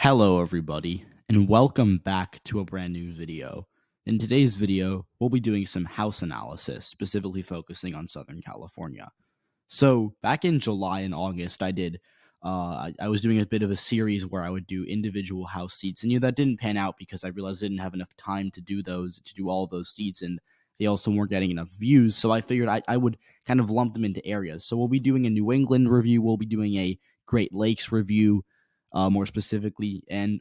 Hello everybody, and welcome back to a brand new video. In today's video, we'll be doing some House analysis, specifically focusing on Southern California. So back in July and August, I was doing a bit of a series where I would do individual House seats, and that didn't pan out because I realized I didn't have enough time to do all those seats, and they also weren't getting enough views. So I figured I would kind of lump them into areas. So we'll be doing a New England review, we'll be doing a Great Lakes review, more specifically, and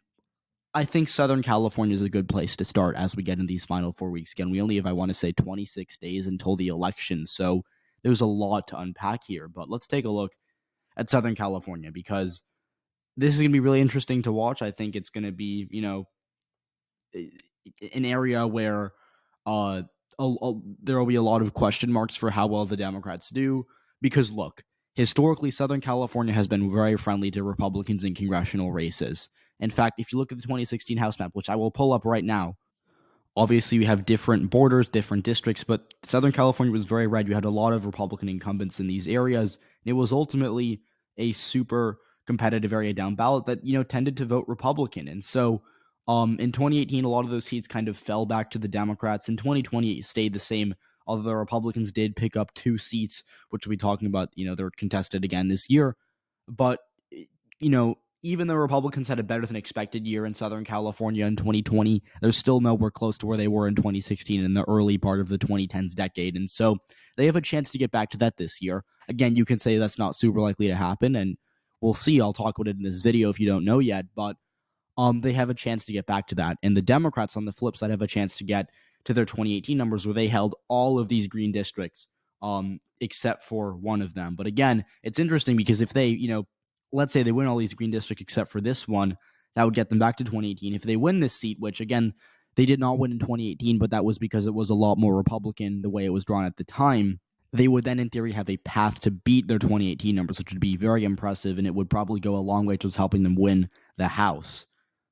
I think Southern California is a good place to start as we get in these final 4 weeks. Again, we only have, I want to say, 26 days until the election, so there's a lot to unpack here. But let's take a look at Southern California because this is going to be really interesting to watch. I think it's going to be, an area where there will be a lot of question marks for how well the Democrats do. Because look, historically, Southern California has been very friendly to Republicans in congressional races. In fact, if you look at the 2016 House map, which I will pull up right now, obviously you have different borders, different districts, but Southern California was very red. You had a lot of Republican incumbents in these areas, and it was ultimately a super competitive area down ballot that, tended to vote Republican. And so in 2018, a lot of those seats kind of fell back to the Democrats. In 2020, it stayed the same, although the Republicans did pick up 2 seats, which we'll be talking about. They're contested again this year. But, even though Republicans had a better than expected year in Southern California in 2020, they're still nowhere close to where they were in 2016 in the early part of the 2010s decade. And so they have a chance to get back to that this year. Again, you can say that's not super likely to happen, and we'll see. I'll talk about it in this video if you don't know yet, but they have a chance to get back to that. And the Democrats, on the flip side, have a chance to get to their 2018 numbers where they held all of these green districts except for one of them. But again, it's interesting because if they, let's say they win all these green districts except for this one, that would get them back to 2018. If they win this seat, which again, they did not win in 2018, but that was because it was a lot more Republican the way it was drawn at the time, they would then in theory have a path to beat their 2018 numbers, which would be very impressive, and it would probably go a long way towards helping them win the House.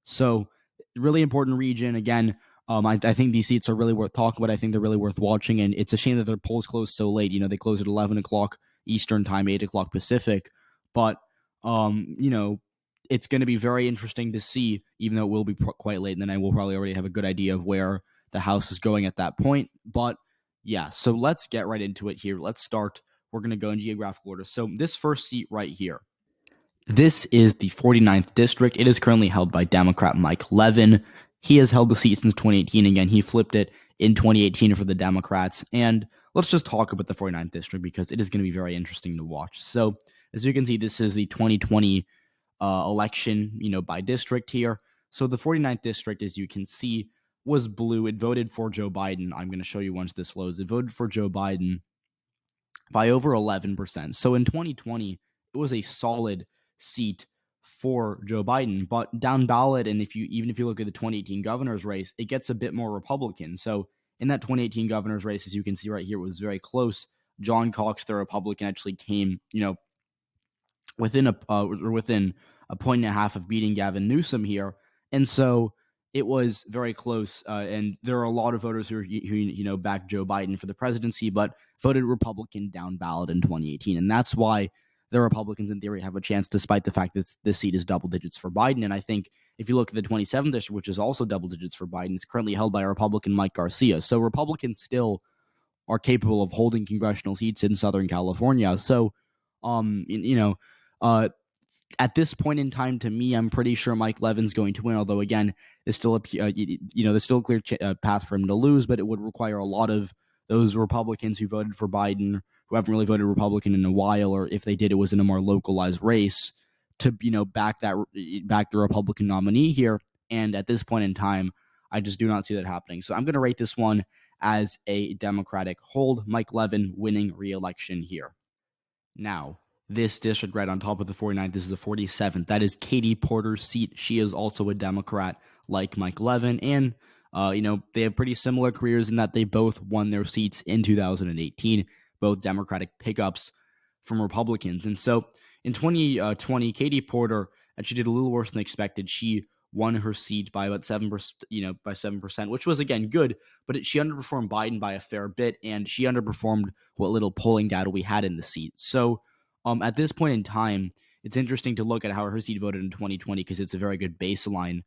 So really important region. Again, I think these seats are really worth talking about. I think they're really worth watching, and it's a shame that their polls close so late. They close at 11 o'clock Eastern time, 8 o'clock Pacific, but it's going to be very interesting to see, even though it will be quite late, and then I will probably already have a good idea of where the House is going at that point. But yeah, so let's get right into it here. Let's start. We're going to go in geographical order. So this first seat right here, this is the 49th district. It is currently held by Democrat Mike Levin. He has held the seat since 2018. Again, he flipped it in 2018 for the Democrats. And let's just talk about the 49th district because it is going to be very interesting to watch. So as you can see, this is the 2020 election, by district here. So the 49th district, as you can see, was blue. It voted for Joe Biden. I'm going to show you once this loads. It voted for Joe Biden by over 11%. So in 2020, it was a solid seat for Joe Biden. But down ballot, and if you look at the 2018 governor's race, it gets a bit more Republican. So in that 2018 governor's race, as you can see right here, it was very close. John Cox, the Republican, actually came, within a point and a half of beating Gavin Newsom here, and so it was very close. And there are a lot of voters who backed Joe Biden for the presidency, but voted Republican down ballot in 2018, and that's why the Republicans, in theory, have a chance, despite the fact that this seat is double digits for Biden. And I think if you look at the 27th district, which is also double digits for Biden, it's currently held by a Republican, Mike Garcia. So Republicans still are capable of holding congressional seats in Southern California. So, at this point in time, to me, I'm pretty sure Mike Levin's going to win. Although, again, there's still a clear path for him to lose, but it would require a lot of those Republicans who voted for Biden, who haven't really voted Republican in a while, or if they did, it was in a more localized race, to back the Republican nominee here. And at this point in time, I just do not see that happening. So I'm going to rate this one as a Democratic hold. Mike Levin winning re-election here. Now, this district right on top of the 49th, this is the 47th. That is Katie Porter's seat. She is also a Democrat like Mike Levin. And, they have pretty similar careers in that they both won their seats in 2018, both Democratic pickups from Republicans. And so in 2020, Katie Porter actually did a little worse than expected. She won her seat by about 7%, which was, again, good, but she underperformed Biden by a fair bit, and she underperformed what little polling data we had in the seat. So at this point in time, it's interesting to look at how her seat voted in 2020 because it's a very good baseline.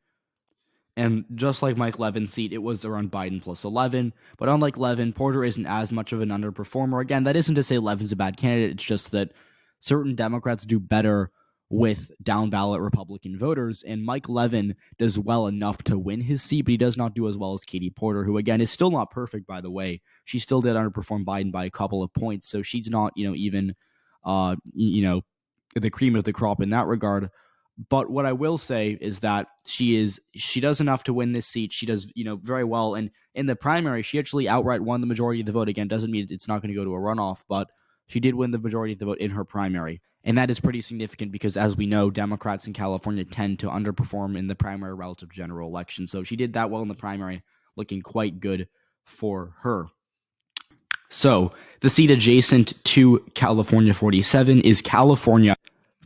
And just like Mike Levin's seat, it was around Biden plus 11. But unlike Levin, Porter isn't as much of an underperformer. Again, that isn't to say Levin's a bad candidate. It's just that certain Democrats do better with down-ballot Republican voters. And Mike Levin does well enough to win his seat, but he does not do as well as Katie Porter, who, again, is still not perfect, by the way. She still did underperform Biden by a couple of points. So she's not, even, the cream of the crop in that regard. But what I will say is that she does enough to win this seat. She does, very well. And in the primary, she actually outright won the majority of the vote. Again, doesn't mean it's not going to go to a runoff, but she did win the majority of the vote in her primary. And that is pretty significant because, as we know, Democrats in California tend to underperform in the primary relative to general election. So she did that well in the primary, looking quite good for her. So the seat adjacent to California 47 is California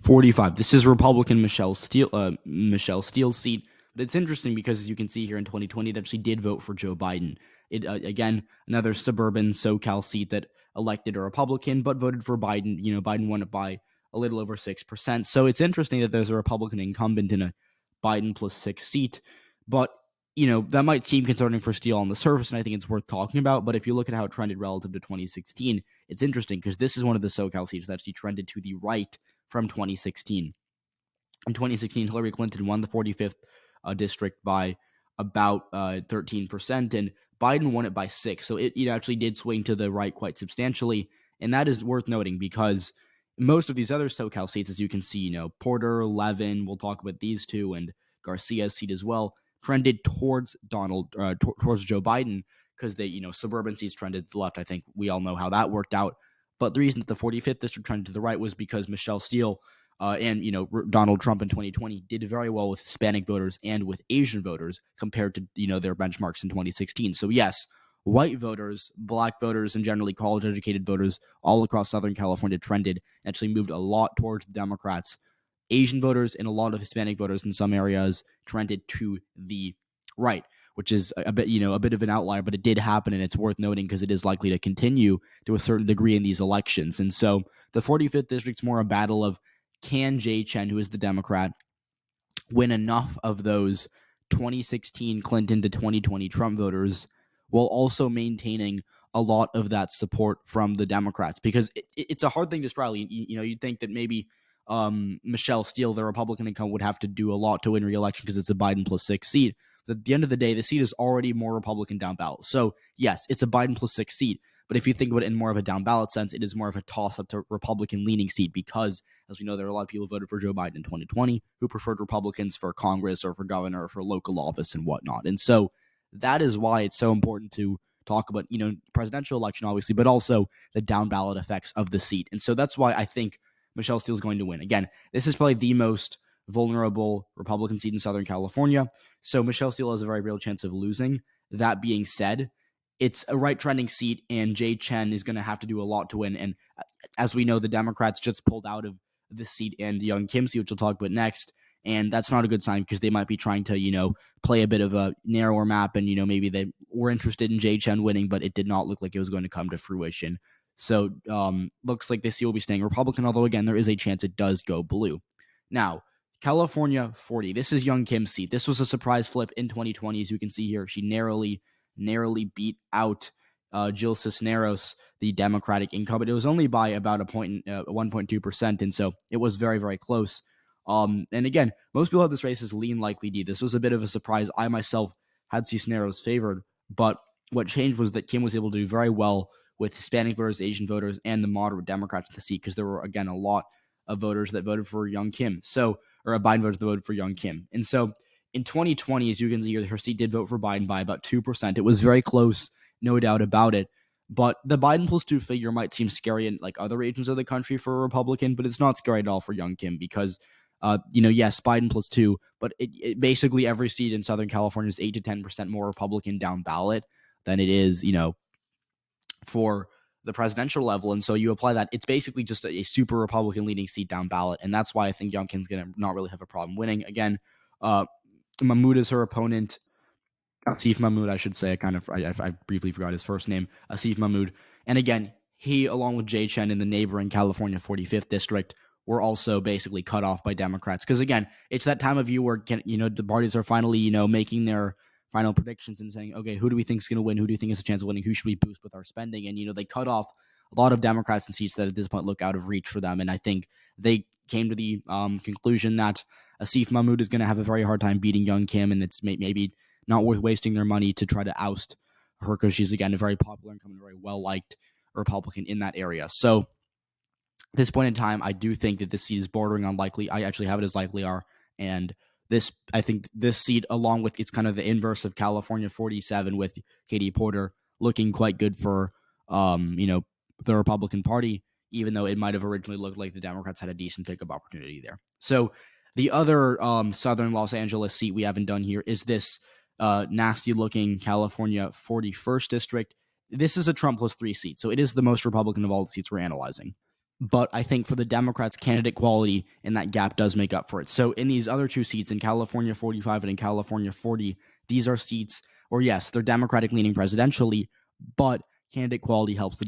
45. This is Republican Michelle Steele's seat. But it's interesting because, as you can see here in 2020, that she did vote for Joe Biden. It again, another suburban SoCal seat that elected a Republican but voted for Biden. Biden won it by a little over 6%. So it's interesting that there's a Republican incumbent in a Biden plus 6 seat. But, that might seem concerning for Steele on the surface, and I think it's worth talking about. But if you look at how it trended relative to 2016, it's interesting because this is one of the SoCal seats that actually trended to the right from 2016. In 2016, Hillary Clinton won the 45th district by about 13%, and Biden won it by 6. So it actually did swing to the right quite substantially, and that is worth noting because most of these other SoCal seats, as you can see, Porter, Levin, we'll talk about these two, and Garcia's seat as well, trended towards towards Joe Biden because they, suburban seats trended to the left. I think we all know how that worked out. But the reason that the 45th district trended to the right was because Michelle Steele and Donald Trump in 2020 did very well with Hispanic voters and with Asian voters compared to their benchmarks in 2016. So yes, white voters, black voters, and generally college-educated voters all across Southern California trended and actually moved a lot towards the Democrats. Asian voters and a lot of Hispanic voters in some areas trended to the right, which is a bit of an outlier, but it did happen, and it's worth noting because it is likely to continue to a certain degree in these elections. And so the 45th district's more a battle of, can Jay Chen, who is the Democrat, win enough of those 2016 Clinton to 2020 Trump voters while also maintaining a lot of that support from the Democrats? Because it's a hard thing to straddle. You'd think that maybe Michelle Steele, the Republican incumbent, would have to do a lot to win re-election because it's a Biden plus 6 seat. But at the end of the day, the seat is already more Republican down ballot. So yes, it's a Biden plus 6 seat. But if you think about it in more of a down ballot sense, it is more of a toss-up to Republican leaning seat because, as we know, there are a lot of people who voted for Joe Biden in 2020 who preferred Republicans for Congress or for governor or for local office and whatnot. And so that is why it's so important to talk about, presidential election, obviously, but also the down ballot effects of the seat. And so that's why I think Michelle Steele is going to win. Again, this is probably the most vulnerable Republican seat in Southern California. So Michelle Steele has a very real chance of losing. That being said, it's a right trending seat, and Jay Chen is going to have to do a lot to win. And as we know, the Democrats just pulled out of this seat and Young Kim's seat, which we'll talk about next. And that's not a good sign because they might be trying to, play a bit of a narrower map. And, maybe they were interested in Jay Chen winning, but it did not look like it was going to come to fruition. So looks like this seat will be staying Republican, although, again, there is a chance it does go blue. Now, California 40. This is Young Kim's seat. This was a surprise flip in 2020. As you can see here, she narrowly beat out Jill Cisneros, the Democratic incumbent. It was only by about 1.2%, and so it was very, very close. And again, most people have this race as lean likely D. This was a bit of a surprise. I myself had Cisneros favored, but what changed was that Kim was able to do very well with Hispanic voters, Asian voters, and the moderate Democrats in the seat because there were, again, a lot of voters that voted for Young Kim. Or Biden voters that voted for Young Kim. And so in 2020, as you can see here, her seat did vote for Biden by about 2%. It was very close, no doubt about it. But the Biden plus 2 figure might seem scary in like other regions of the country for a Republican, but it's not scary at all for Young Kim because, yes, Biden plus 2, but it basically every seat in Southern California is 8 to 10% more Republican down ballot than it is, for the presidential level. And so you apply that, it's basically just a super Republican leading seat down ballot. And that's why I think Young Kim's going to not really have a problem winning. Again, Mahmoud is her opponent. Asif Mahmoud, I should say. I briefly forgot his first name. Asif Mahmoud. And again, he, along with Jay Chen in the neighboring California 45th district, were also basically cut off by Democrats. Because again, it's that time of year where the parties are finally making their final predictions and saying, okay, who do we think is going to win? Who do you think has a chance of winning? Who should we boost with our spending? And they cut off a lot of Democrats in seats that at this point look out of reach for them. And I think they came to the conclusion that Asif Mahmoud is going to have a very hard time beating young Kim, and it's maybe not worth wasting their money to try to oust her because she's, again, a very popular incumbent, very well-liked Republican in that area. So at this point in time, I do think that this seat is bordering on likely. I actually have it as likely are. And I think this seat, along with it's kind of the inverse of California 47 with Katie Porter looking quite good for, the Republican Party, even though it might have originally looked like the Democrats had a decent pickup opportunity there. So the other southern Los Angeles seat we haven't done here is this nasty-looking California 41st district. This is a Trump plus 3 seat, so it is the most Republican of all the seats we're analyzing. But I think for the Democrats, candidate quality in that gap does make up for it. So in these other 2 seats, in California 45 and in California 40, these are seats where, yes, they're Democratic-leaning presidentially, but candidate quality helps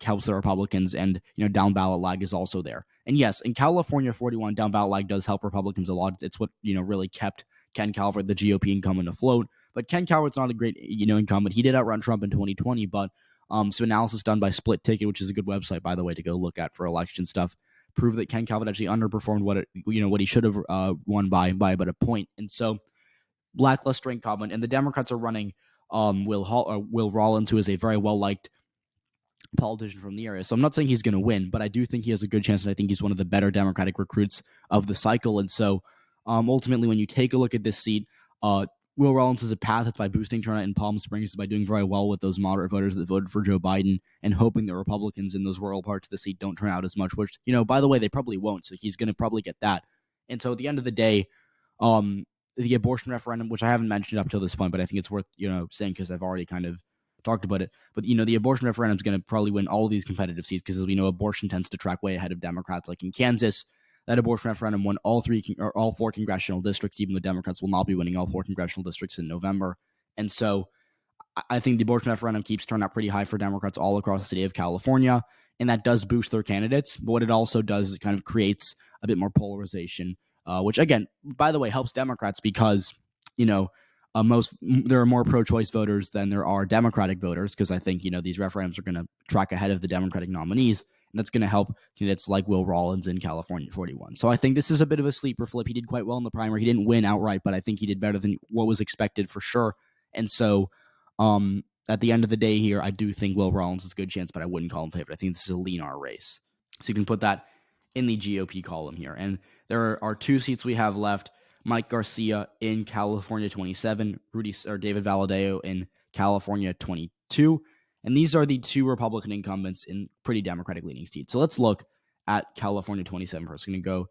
helps the Republicans, and down ballot lag is also there. And yes, in California 41, down ballot lag does help Republicans a lot. It's what really kept Ken Calvert, the GOP incumbent, afloat. But Ken Calvert's not a great incumbent. He did outrun Trump in 2020, but so analysis done by Split Ticket, which is a good website, by the way, to go look at for election stuff, proved that Ken Calvert actually underperformed what he should have won by about a point. And so lackluster incumbent, and the Democrats are running Will Rollins, who is a very well-liked politician from the area. So I'm not saying he's going to win, but I do think he has a good chance, and I think he's one of the better Democratic recruits of the cycle. And so ultimately, when you take a look at this seat, Will Rollins has a path. It's by boosting turnout in Palm Springs, by doing very well with those moderate voters that voted for Joe Biden, and hoping that Republicans in those rural parts of the seat don't turn out as much, which, by the way, they probably won't. So he's going to probably get that. And so at the end of the day, the abortion referendum, which I haven't mentioned up till this point, but I think it's worth, saying because I've already kind of talked about it. But, the abortion referendum is going to probably win all of these competitive seats because, as we know, abortion tends to track way ahead of Democrats. Like in Kansas, that abortion referendum won all 4 congressional districts, even though Democrats will not be winning all 4 congressional districts in November. And so I think the abortion referendum keeps turning out pretty high for Democrats all across the state of California, and that does boost their candidates. But what it also does is it kind of creates a bit more polarization, which, again, by the way, helps Democrats because, there are more pro-choice voters than there are Democratic voters, because I think, these referendums are going to track ahead of the Democratic nominees. And that's going to help candidates like Will Rollins in California 41. So I think this is a bit of a sleeper flip. He did quite well in the primary. He didn't win outright, but I think he did better than what was expected for sure. And so at the end of the day here, I do think Will Rollins has a good chance, but I wouldn't call him favorite. I think this is a lean R race. So you can put that in the GOP column here. And there are 2 seats we have left. Mike Garcia in California 27, David Valadao in California 22. And these are the 2 Republican incumbents in pretty Democratic-leaning seats. So let's look at California 27 first. I'm going to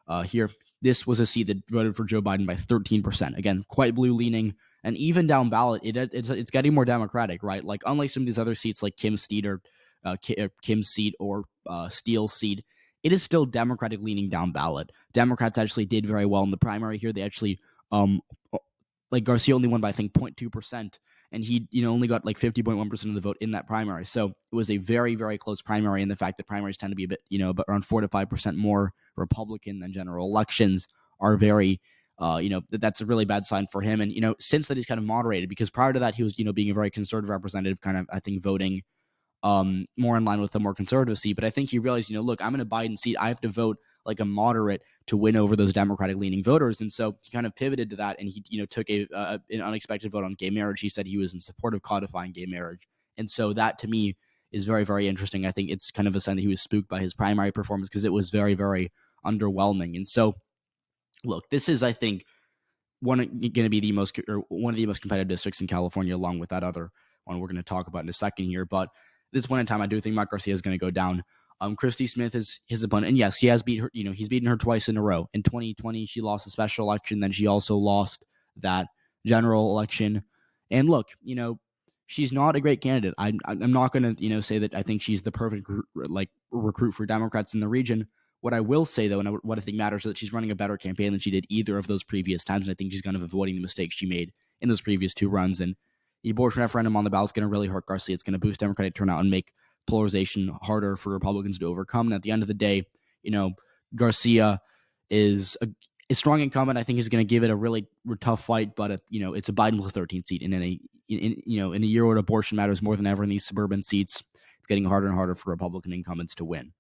go here. This was a seat that voted for Joe Biden by 13%. Again, quite blue-leaning. And even down ballot, it's getting more Democratic, right? Like, unlike some of these other seats like Kim's seat or Steele's seat, it is still Democratic-leaning down ballot. Democrats actually did very well in the primary here. They actually, Garcia only won by, I think, 0.2%. And he, only got like 50.1% of the vote in that primary. So it was a very, very close primary. And the fact that primaries tend to be a bit, but around 4 to 5% more Republican than general elections are very, that's a really bad sign for him. And, since that he's kind of moderated, because prior to that, he was, being a very conservative representative, kind of, I think, voting more in line with the more conservative seat. But I think he realized, look, I'm in a Biden seat. I have to vote like a moderate to win over those Democratic-leaning voters. And so he kind of pivoted to that, and he, took an unexpected vote on gay marriage. He said he was in support of codifying gay marriage. And so that, to me, is very, very interesting. I think it's kind of a sign that he was spooked by his primary performance because it was very, very underwhelming. And so, look, this is, I think, one of the most competitive districts in California, along with that other one we're going to talk about in a second here. But at this point in time, I do think Mike Garcia is going to go down. Christy Smith is his opponent, and yes, he has beat her. He's beaten her twice in a row. In 2020, she lost a special election, then she also lost that general election. And look, she's not a great candidate. I'm not going to say that I think she's the perfect recruit for Democrats in the region. What I will say, though, and what I think matters, is that she's running a better campaign than she did either of those previous times, and I think she's kind of avoiding the mistakes she made in those previous 2 runs. And the abortion referendum on the ballot is going to really hurt Garcia. It's going to boost Democratic turnout and make polarization harder for Republicans to overcome. And at the end of the day, Garcia is a strong incumbent. I think he's going to give it a really tough fight, but it's a Biden plus 13 seat, and in a year where abortion matters more than ever in these suburban seats, it's getting harder and harder for Republican incumbents to win.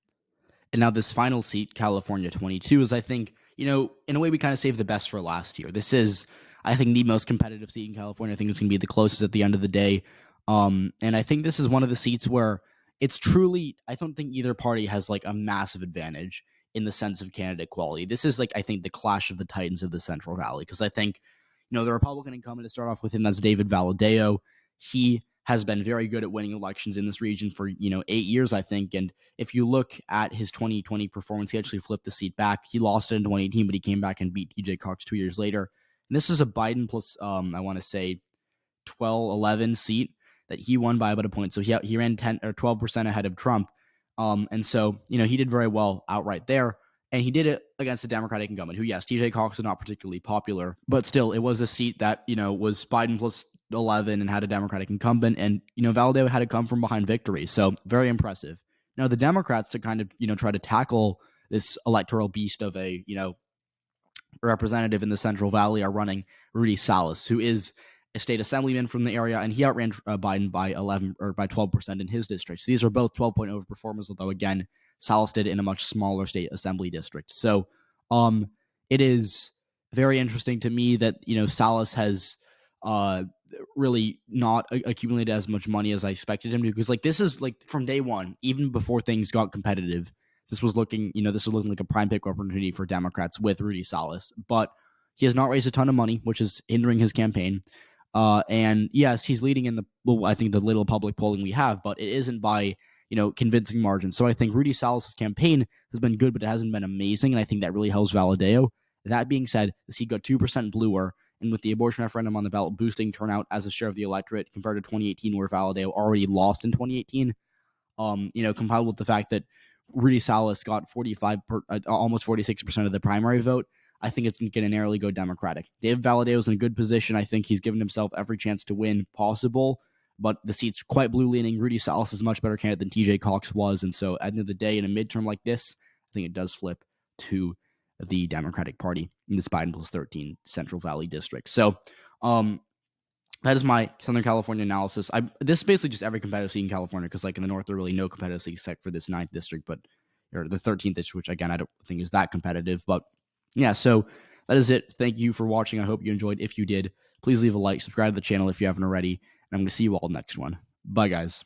And now this final seat, California 22, is, I think, in a way we kind of saved the best for last year. This is, I think, the most competitive seat in California. I think it's going to be the closest at the end of the day. And I think this is one of the seats where it's truly, I don't think either party has like a massive advantage in the sense of candidate quality. This is like, I think, the clash of the titans of the Central Valley, because I think, the Republican incumbent, to start off with him, that's David Valadao. He has been very good at winning elections in this region for 8 years, I think. And if you look at his 2020 performance, he actually flipped the seat back. He lost it in 2018, but he came back and beat TJ Cox 2 years later. And this is a Biden plus, I want to say, 11 seat that he won by about a point. So he ran 10 or 12% ahead of Trump. And so, he did very well outright there. And he did it against a Democratic incumbent who, yes, TJ Cox is not particularly popular, but still, it was a seat that, was Biden plus 11 and had a Democratic incumbent. And, Valadao had to come from behind victory. So very impressive. Now, the Democrats, to kind of, try to tackle this electoral beast of a, representative in the Central Valley, are running Rudy Salas, who is a state assemblyman from the area, and he outran Biden by 11 or by 12% in his district. So these are both 12-point overperformers, although again, Salas did in a much smaller state assembly district. So it is very interesting to me that Salas has really not accumulated as much money as I expected him to, because this is from day one, even before things got competitive, this was looking like a prime pick opportunity for Democrats with Rudy Salas. But he has not raised a ton of money, which is hindering his campaign. And yes, he's leading in I think the little public polling we have, but it isn't by convincing margins. So I think Rudy Salas' campaign has been good, but it hasn't been amazing, and I think that really helps Valadao. That being said, the seat got 2% bluer, and with the abortion referendum on the ballot boosting turnout as a share of the electorate compared to 2018, where Valadao already lost in 2018, compiled with the fact that Rudy Salas got almost 46% of the primary vote, I think it's going to narrowly go Democratic. David Valadao is in a good position. I think he's given himself every chance to win possible, but the seat's quite blue-leaning. Rudy Salas is a much better candidate than TJ Cox was, and so at the end of the day, in a midterm like this, I think it does flip to the Democratic Party in this Biden plus 13 Central Valley district. So that is my Southern California analysis. This is basically just every competitive seat in California, because in the north, there are really no competitive seats except for this 9th district, or the 13th district, which again, I don't think is that competitive. But yeah, so that is it. Thank you for watching. I hope you enjoyed. If you did, please leave a like, subscribe to the channel if you haven't already, and I'm going to see you all next one. Bye, guys.